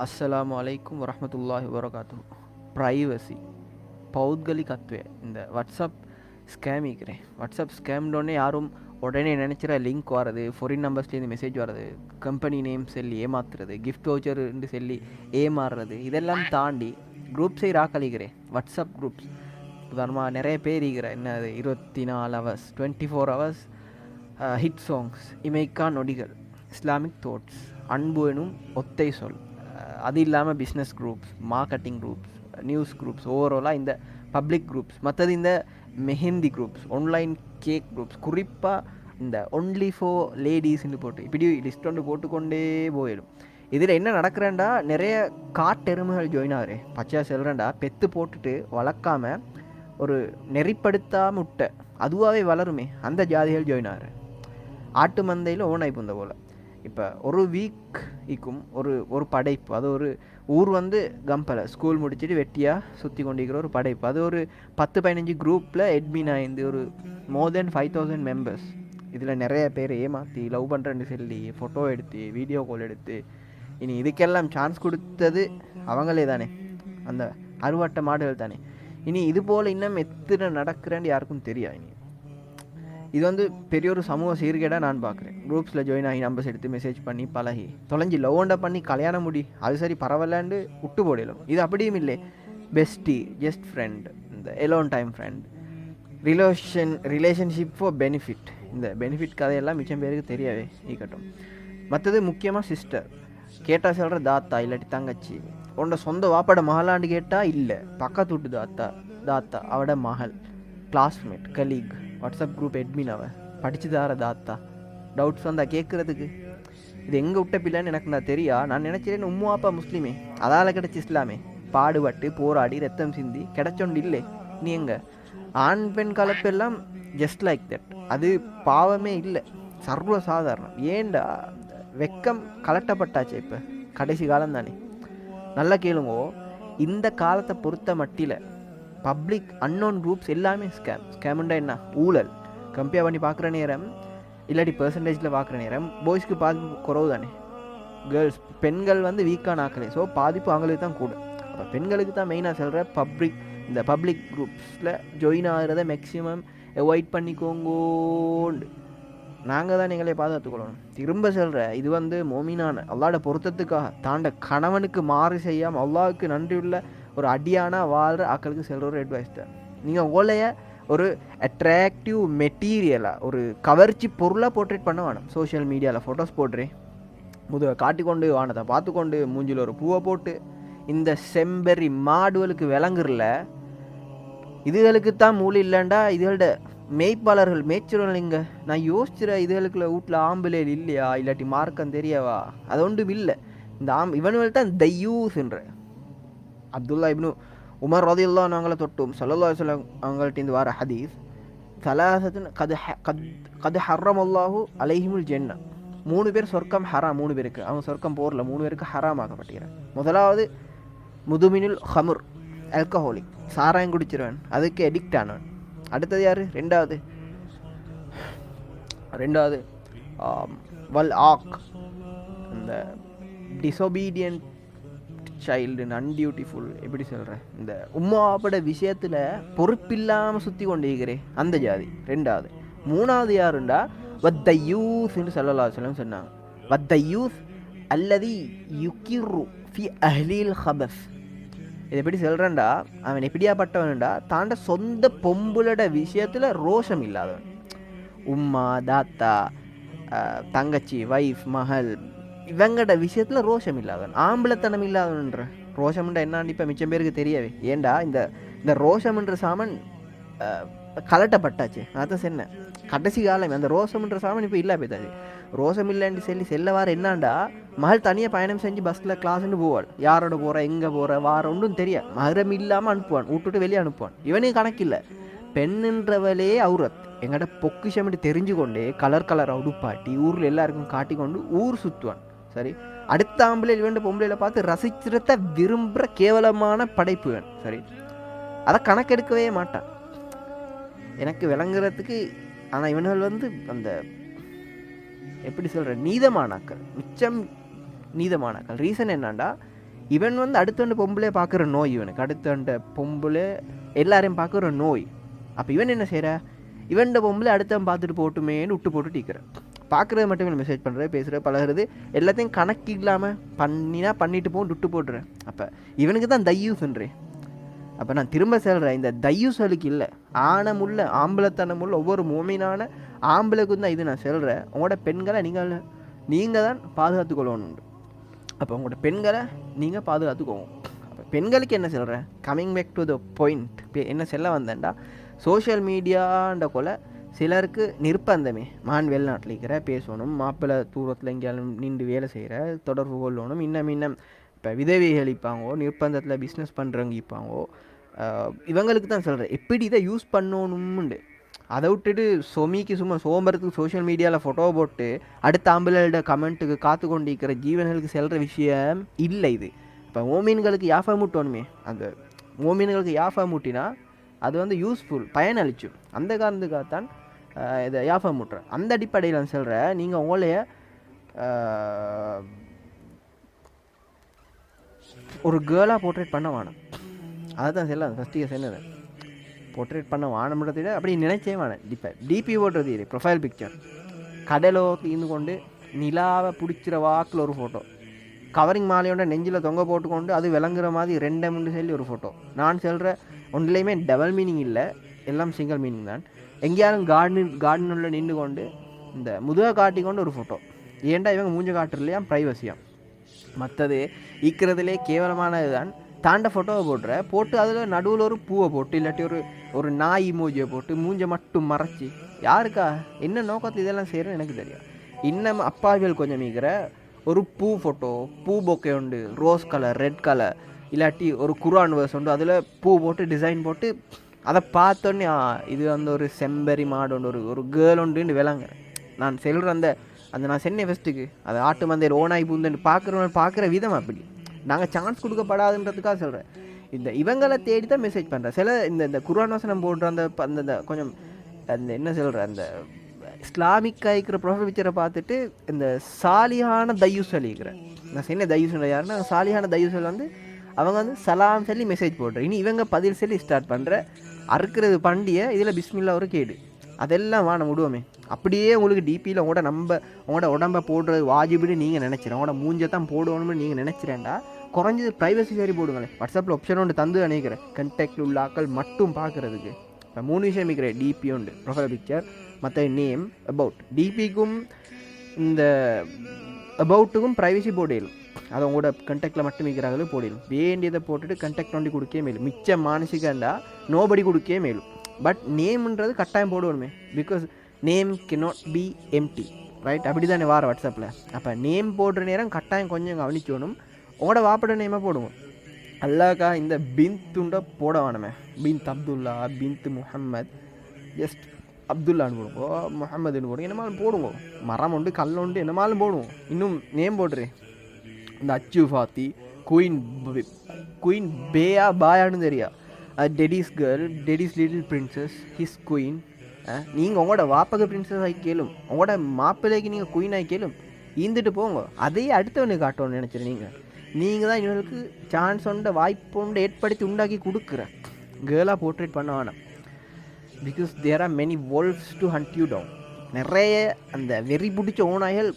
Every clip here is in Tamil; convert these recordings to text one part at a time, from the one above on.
අස්සලාමු අලයිකුම් වරහමතුල්ලාහි වබරකාතුහු. ප්‍රයිවසි பௌத்கலிகத்வே இந்த வாட்ஸ்அப் ஸ்கேமிக்கிறேன். வாட்ஸ்அப் ஸ்கேம்னோடனே யாரும் உடனே நினச்சிற லிங்க் வரது, ஃபொரின் நம்பர்ஸ்லேருந்து மெசேஜ் வர்றது, கம்பெனி நேம் சொல்லி ஏமாத்துறது, கிஃப்ட் வவுச்சர்ன்னு சொல்லி ஏமாறுறது, இதெல்லாம் தாண்டி குரூப்ஸை ராக்களிக்கிறேன். வாட்ஸ்அப் குரூப்ஸ் உதாரணமாக நிறைய பேர் இருக்கிற என்னது 24 hours 24 hours hit songs, Imaikkaa நொடிகள், இஸ்லாமிக் தோட்ஸ், அன்பு எனும் ஒத்தை சொல், அது இல்லாமல் business groups, marketing groups, news groups, ஓவராலாக இந்த பப்ளிக் குரூப்ஸ், மற்றது இந்த mehndi groups, online cake groups, குறிப்பாக இந்த ஒன்லி ஃபார் லேடிஸ்ன்னு போட்டு இப்படி லிஸ்ட் ஒன்று போட்டுக்கொண்டே போயிடும். இதில் என்ன நடக்கிறேன்டா, நிறைய காட்டெருமைகள் ஜாயின் ஆகுறேன். பச்சையாக செல்றேன்டா, பெத்து போட்டுட்டு வளர்க்காம ஒரு நெறிப்படுத்தாமல் விட்ட அதுவாகவே வளருமே அந்த ஜாதிகள் ஜாயின் ஆகுறேன். ஆட்டு மந்தையில் ஓனாய் புந்த போல். இப்போ ஒரு வீக் இக்கும் ஒரு படைப்பு, அது ஒரு ஊர் கம்பலை ஸ்கூல் முடிச்சுட்டு வெட்டியாக சுற்றி கொண்டிருக்கிற ஒரு படைப்பு. அது ஒரு 10-15 குரூப்பில் எட்மின் ஆயிருந்து ஒரு மோர் தென் 5000 மெம்பர்ஸ். இதில் நிறைய பேர் ஏமாற்றி லவ் பண்ணுறேன்னு சொல்லி ஃபோட்டோ எடுத்து வீடியோ கால் எடுத்து இனி இதுக்கெல்லாம் சான்ஸ் கொடுத்தது அவங்களே தானே, அந்த அறுவட்ட மாடுகள் தானே. இனி இது போல் இன்னும் எத்தனை நடக்கிறேன்னு யாருக்கும் தெரியாது. இனி இது பெரிய ஒரு சமூக சீர்கேடாக நான் பார்க்குறேன். குரூப்ஸில் ஜாயின் ஆகி நம்பர்ஸ் எடுத்து மெசேஜ் பண்ணி பழகி தொலைஞ்சி லவ்ண்டை பண்ணி கல்யாணம் முடி, அது சரி பரவாயில்லாண்டு விட்டு போடலாம். இது அப்படியும் இல்லை. பெஸ்டி, ஜஸ்ட் ஃப்ரெண்ட், இந்த alone time friend, relationship for benefit, இந்த பெனிஃபிட் கதையெல்லாம் மிச்சம் பேருக்கு தெரியவே இருக்கட்டும். மற்றது முக்கியமாக சிஸ்டர் கேட்டால் சொல்கிற தாத்தா இல்லாட்டி தங்கச்சி, உன்னோட சொந்த வாப்பாட மகளாண்டு கேட்டால் இல்லை பக்கத்து விட்டு தாத்தா அவட மகள், கிளாஸ்மேட், கலீக், வாட்ஸ்அப் குரூப் எட்மின், அவன் படித்து தார தாத்தா, டவுட்ஸ் வந்தால் கேட்குறதுக்கு. இது எங்கே விட்ட பிள்ளைன்னு எனக்கு நான் தெரியா. நான் நினச்சிட்டேன் உம்மா அப்பா முஸ்லீமே, அதால் கிடச்சி இஸ்லாமே, பாடுபட்டு போராடி ரத்தம் சிந்தி கிடச்சோண்டு இல்லை. நீ எங்கே ஆண் பெண் கலப்பெல்லாம் ஜஸ்ட் லைக் தட், அது பாவமே இல்லை, சர்வ சாதாரணம். ஏண்டா வெக்கம் கலட்டப்பட்டாச்சு இப்போ கடைசி காலம் தானே. நல்லா கேளுங்கோ, இந்த காலத்தை பொறுத்த மட்டில் பப்ளிக் அன்னோன் குரூப்ஸ் எல்லாமே ஸ்கேமுண்டா என்ன ஊழல். கம்பேர் பண்ணி பார்க்குற நேரம் இல்லாட்டி பெர்சன்டேஜில் பார்க்குற நேரம் பாய்ஸ்க்கு பாதிப்பு குறவு தானே. கேர்ள்ஸ் பெண்கள் வீக்கான ஆக்கலை, ஸோ பாதிப்பு அவங்களுக்கு தான் கூட. அப்போ பெண்களுக்கு தான் மெயினாக சொல்கிற இந்த பப்ளிக் குரூப்ஸில் ஜாயின் ஆகிறத மேக்ஸிமம் அவாய்ட் பண்ணிக்கோங்கோண்டு நாங்கள் தான் எங்களே பாதுகாத்துக்கொள்ளணும். திரும்ப சொல்கிற இது மோமினான அல்லாட பொருத்தத்துக்காக தாண்ட கணவனுக்கு மாறு செய்யாமல் அல்லாவுக்கு நன்றியுள்ள ஒரு அடியானா வாழ்கிற ஆக்களுக்கு செல்கிற ஒரு அட்வைஸ் தான். நீங்கள் உங்களைய ஒரு அட்ராக்டிவ் மெட்டீரியலாக ஒரு கவர்ச்சி பொருளாக போர்ட்ரேட் பண்ண வேணும். சோஷியல் மீடியாவில் ஃபோட்டோஸ் போடுறேன், முதுகை காட்டிக்கொண்டு வானத்தை பார்த்துக்கொண்டு மூஞ்சில் ஒரு பூவை போட்டு இந்த செம்பெரி மாடுகளுக்கு விளங்குறல. இதுகளுக்கு தான் மூளை இல்லைண்டா இதுகளோட மேய்ப்பாளர்கள் மேய்ச்சிருவீங்க. நான் யோசிச்சுற இதுகளுக்குள்ள வீட்டில் ஆம்புலேல் இல்லையா இல்லாட்டி மார்க்கம் தெரியவா, அது ஒன்றும் இல்லை. இந்த இவனுகள் தான் தையூஸ்ன்ற அப்துல்லா இப்னு உமர் ரலியல்லாஹு அன்ஹு அவங்கள தொட்டும் ஸல்லல்லாஹு அலைஹி வஸல்லம் அவங்கள்ட்ட வர ஹதீஸ், சலாசத்துன் கது ஹர்ரமல்லாஹு அலைஹிமுல் ஜென்னா, 3 பேர் சொர்க்கம் ஹராம். 3 பேருக்கு அவங்க சொர்க்கம் போரில் 3 பேருக்கு ஹராம் ஆகப்பட்டுகிறார். முதலாவது முதுமினுல் ஹமுர், ஆல்கஹாலிக், சாராயம் குடிச்சிருவன், அதுக்கு அடிக்ட் ஆனவன். அடுத்தது யார்? ரெண்டாவது வல் ஆக், இந்த டிசொபீடியன்ட் சைல்டு, அன்டியூட்டிஃபுல், எப்படி சொல்கிறேன், இந்த உம்மாப்பட விஷயத்தில் பொறுப்பில்லாமல் சுற்றி கொண்டு இருக்கிறேன் அந்த ஜாதி. ரெண்டாவது. மூணாவது யாருண்டா வத்த யூஸ் என்று ஸல்லல்லாஹு அலைஹி வஸல்லம் சொன்னாங்க. வத்த யூஸ் அல்லதி யுகிரு ஃபி அஹ்லில் ஹபஸ். இது எப்படி சொல்கிறேன்டா, அவன் எப்படியாப்பட்டவன்டா, தாண்ட சொந்த பொம்புளோட விஷயத்தில் ரோஷம் இல்லாதவன். உம்மா, தாத்தா, தங்கச்சி, வைஃப், மகள், இவங்கட விஷயத்தில் ரோஷம் இல்லாதவன், ஆம்பளத்தனம் இல்லாதவன்ற. ரோஷம்ன்ற என்னான்னு இப்போ மிச்சம் பேருக்கு தெரியவே. ஏண்டா இந்த ரோஷம்ன்ற சாமன் கலட்டப்பட்டாச்சு. அதான் சொன்னேன் கடைசி காலம் அந்த ரோஷம்ன்ற சாமன் இப்போ இல்லை போய்த்தாச்சு. ரோஷம் இல்லைன்னு சொல்லி செல்லவாறு என்னாண்டா, மகள் தனியாக பயணம் செஞ்சு பஸ்ஸில் கிளாஸ்ன்னு போவாள், யாரோட போகிற எங்கே போகிற வார ஒன்றும் தெரியாது, மகரம் இல்லாமல் அனுப்புவான், விட்டுட்டு வெளியே அனுப்புவான். இவனையும் கணக்கில்லை. பெண்ணுன்றவளே அவுரத் எங்கள்கிட்ட பொக்கிஷம்ட்டு தெரிஞ்சு கொண்டே கலர் உடுப்பாட்டி ஊரில் எல்லாருக்கும் காட்டிக்கொண்டு ஊர் சுற்றுவான். சரி, அடுத்த ஆம்பளை இவன் பொம்பளையில் பார்த்து ரசிச்சிடத்த விரும்புகிற கேவலமான படைப்பு வேணும். சரி, அதை கணக்கெடுக்கவே மாட்டான் எனக்கு விளங்குறதுக்கு. ஆனால் இவன்கள் அந்த எப்படி சொல்கிற நீதமானாக்கள், மிச்சம் நீதமானாக்கள். ரீசன் என்னண்டா, இவன் வந்து அடுத்தவண்ட பொம்பளை பார்க்குற நோய், இவனுக்கு அடுத்தவண்ட பொம்பளை எல்லாரையும் பார்க்குற நோய். அப்போ இவன் என்ன செய்கிற, இவன்ட பொம்பளை அடுத்தவன் பார்த்துட்டு போட்டுமேன்னு விட்டு போட்டு டீக்கிறேன். பார்க்குறது மட்டுமே மெசேஜ் பண்ணுறது, பேசுகிற, பழகிறது எல்லாத்தையும் கணக்கு இல்லாமல் பண்ணிட்டு போன்னு விட்டு போட்டுறேன். அப்போ இவனுக்கு தான் தையூசுன்றேன். அப்போ நான் திரும்ப சொல்கிறேன், இந்த தையூசலுக்கு இல்லை, ஆணமுள்ள ஆம்பளத்தனமுள்ள ஒவ்வொரு மூமினான ஆம்பளைக்கும் தான் இது நான் சொல்கிறேன். உங்களோட பெண்களை நீங்கள் தான் பாதுகாத்துக்கொள்ளணும். அப்போ உங்களோட பெண்களை நீங்கள் பாதுகாத்துக்கோங்க. அப்போ பெண்களுக்கு என்ன சொல்கிறேன், coming back to the point, என்ன சொல்ல வந்தேன்டா, சோஷியல் மீடியான்ற கொலை சிலருக்கு நிர்பந்தமே. மான் வெளிநாட்டில் இருக்கிற பேசணும், மாப்பிள்ளை தூரத்தில் எங்கேயாலும் நின்று வேலை செய்கிற, தொடர்பு கொள்ளணும். இன்னும் இப்போ விதவிகள் இருப்பாங்கோ, நிர்பந்தத்தில் பிஸ்னஸ் பண்ணுறவங்க இருப்பாங்கோ. இவங்களுக்கு தான் சொல்கிறேன் எப்படி இதை யூஸ் பண்ணணும்னு. அதை விட்டுட்டு சொமிக்கு சும்மா சோம்பரத்துக்கு சோஷியல் மீடியாவில் ஃபோட்டோ போட்டு அடுத்த ஆம்பளோட கமெண்ட்டுக்கு காத்து கொண்டு இருக்கிற ஜீவன்களுக்கு செல்கிற விஷயம் இல்லை இது. இப்போ மோமீன்களுக்கு யாஃபா மூட்டணுமே, அந்த மோமீன்களுக்கு யாஃபா மூட்டினா அது வந்து யூஸ்ஃபுல், பயனளிச்சு. அந்த காரணத்துக்காகத்தான் இதை யாஃபா மூட்டுறேன். அந்த அடிப்படையில் நான் சொல்கிறேன், நீங்கள் உங்களைய ஒரு கேர்ளாக போர்ட்ரேட் பண்ண வேணும். அதை தான் சொல்ல ஃபஸ்ட்டு சொன்னது, போர்ட்ரேட் பண்ண வானம்ன்றத அப்படி நினைச்சே வேணேன். டிபி போடுறது இது ப்ரொஃபைல் பிக்சர், கடலோ தீர்ந்து கொண்டு நிலாவை பிடிச்சிற வாக்கில் ஒரு ஃபோட்டோ, கவரிங் மாலையோட நெஞ்சில் தொங்க போட்டுக்கொண்டு அது விளங்குற மாதிரி 2 சொல்லி ஒரு ஃபோட்டோ. நான் சொல்கிற ஒன்றுலேயுமே டபுள் மீனிங் இல்லை, எல்லாம் சிங்கிள் மீனிங் தான். எங்கேயாரும் கார்டனில் நின்று கொண்டு இந்த முதுகை காட்டிக்கொண்டு ஒரு ஃபோட்டோ. ஏன்டா இவங்க மூஞ்ச காட்டுறலையா ப்ரைவசியாக. மற்றது ஈக்கிறதுலே கேவலமானது தான். தாண்ட ஃபோட்டோவை போட்டு அதில் நடுவில் ஒரு பூவை போட்டு இல்லாட்டி ஒரு நாய் மூஞ்சியை போட்டு மூஞ்சை மட்டும் மறைச்சி, யாருக்கா என்ன நோக்கத்தில் இதெல்லாம் செய்கிறேன்னு எனக்கு தெரியும். இன்னும் அப்பாவியல் கொஞ்சம் மீக்கிற ஒரு பூ ஃபோட்டோ, பூ பொக்கை உண்டு, ரோஸ் கலர், ரெட் கலர், இல்லாட்டி ஒரு குரான் வேர்ஸ் உண்டு, அதில் பூ போட்டு டிசைன் போட்டு அதை பார்த்தோன்னே இது வந்து ஒரு செம்பரி மாடு உண்டு, ஒரு கேர்ள் உண்டுன்னு விளங்க. நான் செல்கிற அந்த நான் சென்னை ஃபெஸ்ட்டுக்கு அது ஆட்டு மந்தையில் ஓனாய் பூந்துன்னு பார்க்குற விதம் அப்படி. நாங்கள் சான்ஸ் கொடுக்கப்படாதுன்றதுக்காக சொல்கிறேன். இவங்களை தேடி தான் மெசேஜ் பண்ணுறேன். சில இந்த குர்ஆன் வசனம் போடுற அந்த கொஞ்சம் அந்த என்ன சொல்கிற அந்த இஸ்லாமிக் ஆகிக்கிற ப்ரொஃபைல் பிக்சரை பார்த்துட்டு இந்த சாலியான தையூஸ் அழிக்கிறேன். நான் சொன்ன தையூஸ் யாருன்னா சாலியான தையூஸ் வந்து அவங்க வந்து சலாம் சொல்லி மெசேஜ் போடுறேன். இனி இவங்க பதில் சொல்லி ஸ்டார்ட் பண்ணுற அறுக்கிறது பண்டிகை, இதில் பிஸ்மில்லா ஒரு கேடு, அதெல்லாம் வானம் விடுவோமே. அப்படியே உங்களுக்கு டிபியில் உங்களோட உடம்பை போடுறது வாஜிபின்னு நீங்கள் நினச்சிடறேன், உங்களோட மூஞ்சை தான் போடணும்னு நீங்கள் நினச்சிறேன்டா, குறைஞ்சது ப்ரைவசி சரி போடுங்களேன். வாட்ஸ்அப்பில் ஆப்ஷன் ஒன்று தந்து நினைக்கிறேன், கண்டெக்ட் உள்ள ஆக்கள் மட்டும் பார்க்குறதுக்கு. இப்போ 3 விஷயம் இருக்கிறேன், டிபி உண்டு, ப்ரொஃபைல் பிக்சர், மற்ற நேம், அபவுட். டிபிக்கும் இந்த அபவுட்டுக்கும் ப்ரைவசி போடிடும், அதை உங்களோட கண்டெக்டில் மட்டும் வைக்கிறாங்களே போடிடும். வேண்டியதை போட்டுட்டு கண்டெக்ட் ஒண்டி கொடுக்கவே மேலும், மிச்சம் மானசிகண்டா நோபடி கொடுக்கவே மேலும். பட் நேம்ன்றது கட்டாயம் போடணுமே, because name cannot be empty, right? அப்படி தானே வார வாட்ஸ்அப்பில். அப்போ நேம் போடுற நேரம் கட்டாயம் கொஞ்சம் கவனிச்சோணும். உங்களோட வாப்பட நேமாக போடுவோம். அல்லாக்கா இந்த பின்த்துண்டை போட வேணுமே, பின்த் அப்துல்லா, பின்த் முஹம்மத், ஜஸ்ட் அப்துல்லான்னு போடுவோம், முஹம்மதுன்னு போடுவோம், என்னமாலும் போடுவோம். மரம் உண்டு, கல் உண்டு, என்னமாலும் போடுவோம். இன்னும் நேம் போடுறேன், இந்த அச்சு ஃபாத்தி, குயின் பேயா பாயான்னு தெரியா, Teddy's girl, Teddy's little princess, his queen. நீங்கள் உங்களோட வாப்பக பிரின்சஸ் ஆகி கேளும், உங்களோட மாப்பிள்ளைக்கு நீங்கள் குயின் ஆகி கேளும், ஈந்துட்டு போங்க. அதையே அடுத்தவனுக்கு காட்டணும்னு நினச்சிரு. நீங்கள் தான் இவங்களுக்கு சான்ஸ் உண்ட வாய்ப்பு உண்டு ஏற்படுத்தி உண்டாக்கி கொடுக்குற. கேர்ளாக போர்ட்ரேட் பண்ண வேணாம், because there are many wolves to hunt you down. நிறைய அந்த வெறி பிடிச்ச ஓநாய்கள்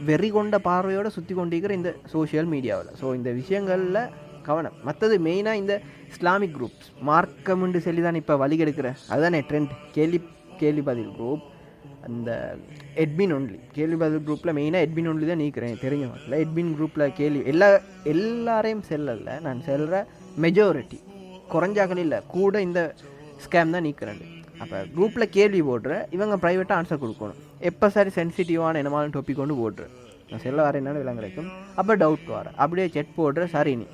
வெறி கொண்ட பார்வையோடு சுற்றி கொண்டிருக்கிற இந்த சோஷியல் மீடியாவில். ஸோ இந்த விஷயங்களில் கவனம். மற்றது மெயினாக இந்த இஸ்லாமிக் குரூப்ஸ் மார்க்கம்னு சொல்லி தான் இப்போ வழி கெடுக்கிற, அதுதானே ட்ரெண்ட். கேள்வி பதில் குரூப், அந்த எட்மின் ஒன்லி கேள்வி பதில் குரூப்பில் மெயினாக எட்மின் ஒன்லி தான் நீக்கிறேன் தெரிஞ்ச மாதிரி. எட்மின் குரூப்பில் எல்லாரையும் செல்லல, நான் செல்கிற மெஜாரிட்டி குறைஞ்சாக்கள் இல்லை கூட இந்த ஸ்கேம் தான் நீக்கிறேன். அப்போ குரூப்பில் கேள்வி போடுற இவங்க ப்ரைவேட்டாக ஆன்சர் கொடுக்கணும். எப்போ சரி சென்சிட்டிவான என்னமான டாபிக் கொண்டு போடுற நான் செல்ல வர என்னாலும் விளங்க கிடைக்கும். அப்போ டவுட் வர அப்படியே செட் போடுற, சரி நீ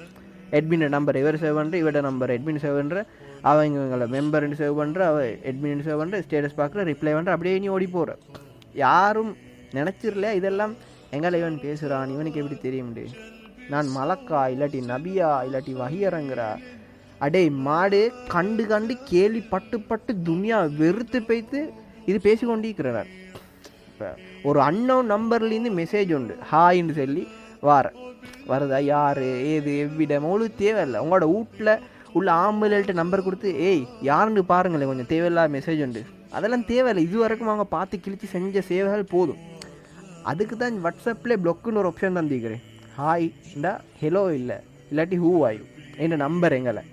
எட்மின் நம்பர் இவர் சேவ் பண்ணுற, இவரோட நம்பர் எட்மின் சேவ் பண்ணுற, அவங்களை மெம்பர்னு சேவ் பண்ணுற, எட்மின் சேவ் பண்ணுற, ஸ்டேட்டஸ் பார்க்குற, ரிப்ளை பண்ணுற, அப்படியே நீ ஓடி போகிற. யாரும் நினச்சிடல இதெல்லாம் எங்களை இவன் பேசுகிறான், இவனுக்கு எப்படி தெரியும், நான் மலக்கா இல்லாட்டி நபியா இல்லாட்டி வகியறங்கிறா. அடே மாடு கண்டு கேள்வி பட்டு துனியா வெறுத்து போய்த்து இது பேசிக்கொண்டிருக்கிறார். இப்போ ஒரு அன்னோன் நம்பர்லேருந்து மெசேஜ் உண்டு, ஹாயின்னு சொல்லி வருதா யார் ஏது எவ்விடம் உங்களுக்கு தேவையில்லை. உங்களோட வீட்டில் உள்ள ஆம்பளைகிட்ட நம்பர் கொடுத்து ஏய் யாருன்னு பாருங்களேன் கொஞ்சம் தேவையில்லாத மெசேஜ் உண்டு, அதெல்லாம் தேவையில்லை. இது வரைக்கும் அவங்க பார்த்து கிழிச்சு செஞ்ச சேவைகள் போதும். அதுக்கு தான் வாட்ஸ்அப்பில் ப்ளொக்குன்னு ஒரு ஆப்ஷன் தந்திக்கிறேன். ஹாய்ண்டா ஹெலோ இல்லை, இல்லாட்டி ஹூ ஆயு என்ன நம்பர் எங்களை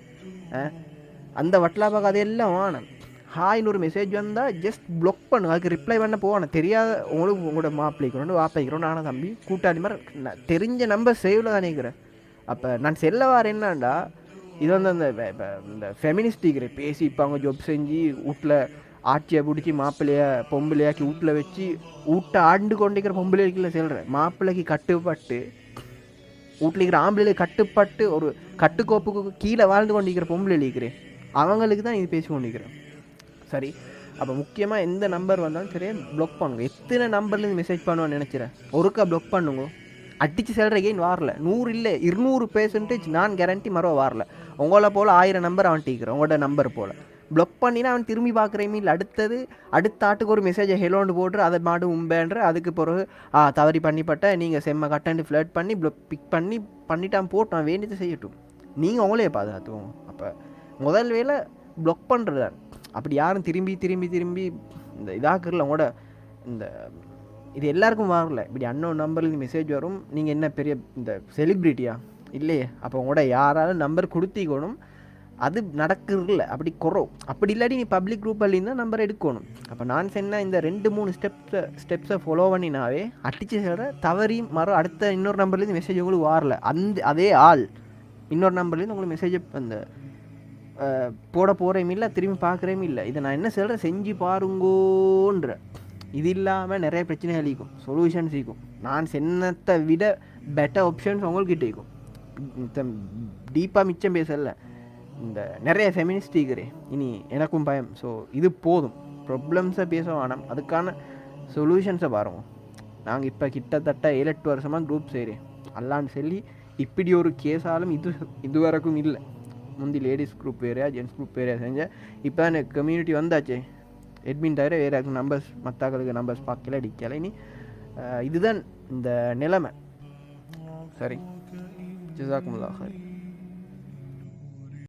அந்த வட்டலாப்பா கதையெல்லாம் வாணும். ஹாய்னு ஒரு மெசேஜ் வந்தால் ஜஸ்ட் ப்ளொக் பண்ணுங்க, அதுக்கு ரிப்ளை பண்ண போவானே. தெரியாத உங்களுக்கு உங்களோட மாப்பிள்ளைக்கிறோண்டு வாப்பாய்க்கிறோம் நானும் தம்பி கூட்டாளி மாதிரி தெரிஞ்ச நம்பர் சேவில் தான் நினைக்கிறேன். அப்போ நான் செல்ல வார என்னண்டா இது வந்து அந்த இந்த ஃபெமினிஸ்டிக்கிற பேசி இப்போ அவங்க ஜொப் செஞ்சு வீட்டில் ஆட்சியை பிடிச்சி பொம்பளையாக்கி வீட்டில் வச்சு வீட்டை ஆண்டு கொண்டிருக்கிற பொம்பளைக்குள்ள செல்கிறேன். மாப்பிள்ளைக்கு கட்டுப்பட்டு வீட்டில் இருக்கிற ஆம்பளைக்கு கட்டுப்பட்டு ஒரு கட்டுக்கோப்புக்கு கீழே வாழ்ந்து கொண்டிருக்கிற பொம்பளை இருக்கிறேன், அவங்களுக்கு தான் இது பேசி கொண்டிருக்கிறேன். சரி, அப்போ முக்கியமாக எந்த நம்பர் வந்தாலும் சரியா ப்ளாக் பண்ணுங்க. எத்தனை நம்பர்லேருந்து மெசேஜ் பண்ணுவான்னு நினச்சிறேன், ஒருக்கா ப்ளாக் பண்ணுங்க. அடித்து செல்கிற கெயின் வரல, 100 இல்லை 200% நான் கேரண்டி மறுவ வரல. உங்களை போல் 1000 நம்பர் அவன் டீக்கிறேன் உங்களோட நம்பர் போல் ப்ளாக் பண்ணினா அவன் திரும்பி பார்க்குறேமே இல்லை. அடுத்த ஆட்டுக்கு ஒரு மெசேஜை ஹெலோண்டு போட்டு அதை மாடு உம்பேன்ற அதுக்கு பிறகு தவறி பண்ணிப்பட்ட நீங்கள் செம்ம கட்டண்டு ஃப்ளட் பண்ணி பிக் பண்ணிட்டான் போட்டான் வேண்டியது செய்யட்டும். நீங்கள் உங்களே பாதுகாத்துவோம். அப்போ முதல் வேலை ப்ளாக் பண்ணுறது தான். அப்படி யாரும் திரும்பி இந்த இதாக்குறல உங்களோட இந்த இது எல்லாருக்கும் வரல. இப்படி அன்னோன் நம்பர்லேருந்து மெசேஜ் வரும், நீங்கள் என்ன பெரிய இந்த செலிப்ரிட்டியா இல்லையே, அப்போ உங்களோட யாராலும் நம்பர் கொடுத்திக்கணும். அது நடக்கிறதில்ல, அப்படி குறவும். அப்படி இல்லாட்டி நீ பப்ளிக் குரூப்பில் தான் நம்பர் எடுக்கணும். அப்போ நான் சொன்ன இந்த 2-3 ஸ்டெப்ஸை ஃபாலோ பண்ணினாவே அடிச்சு சொல்கிற தவறி அடுத்த இன்னொரு நம்பர்லேருந்து மெசேஜ் உங்களுக்கு வரல. அதே ஆள் இன்னொரு நம்பர்லேருந்து உங்களுக்கு மெசேஜ் அந்த போட போகிறேயும் இல்லை, திரும்பி பார்க்குறேயும் இல்லை. இதை நான் என்ன சொல்கிறேன், செஞ்சு பாருங்கோன்ற. இது இல்லாமல் நிறைய பிரச்சனைகள் இருக்கும், சொல்யூஷன்ஸ் இருக்கும். நான் சென்னத்தை விட பெட்டர் ஆப்ஷன்ஸ் உங்கள்கிட்ட இருக்கும். டீப்பாக மிச்சம் பேசல, இந்த நிறைய ஃபெமினிஸ்ட் இருக்கிறேன் இனி எனக்கும் பயம். ஸோ இது போதும், ப்ராப்ளம்ஸை பேச வேணாம், அதுக்கான சொல்யூஷன்ஸை பாருங்க. நாங்கள் இப்போ கிட்டத்தட்ட 7-8 வருஷமாக குரூப் செய்கிறேன். அல்லான்னு சொல்லி இப்படி ஒரு கேஸாலும் இது வரைக்கும் இல்லை. முந்தி லேடிஸ் குரூப் வேறையா ஜென்ஸ் குரூப் வேறையா செஞ்சேன். இப்போ எனக்கு கம்யூனிட்டி வந்தாச்சு, எட்மின் தவிர வேறு நம்பர்ஸ் மற்றவங்களுக்கு நம்பர்ஸ் பார்க்கல அடிக்கலை. இனி இதுதான் இந்த நிலைமை. சரி, ஜஸாக்குமுல்லாஹ்.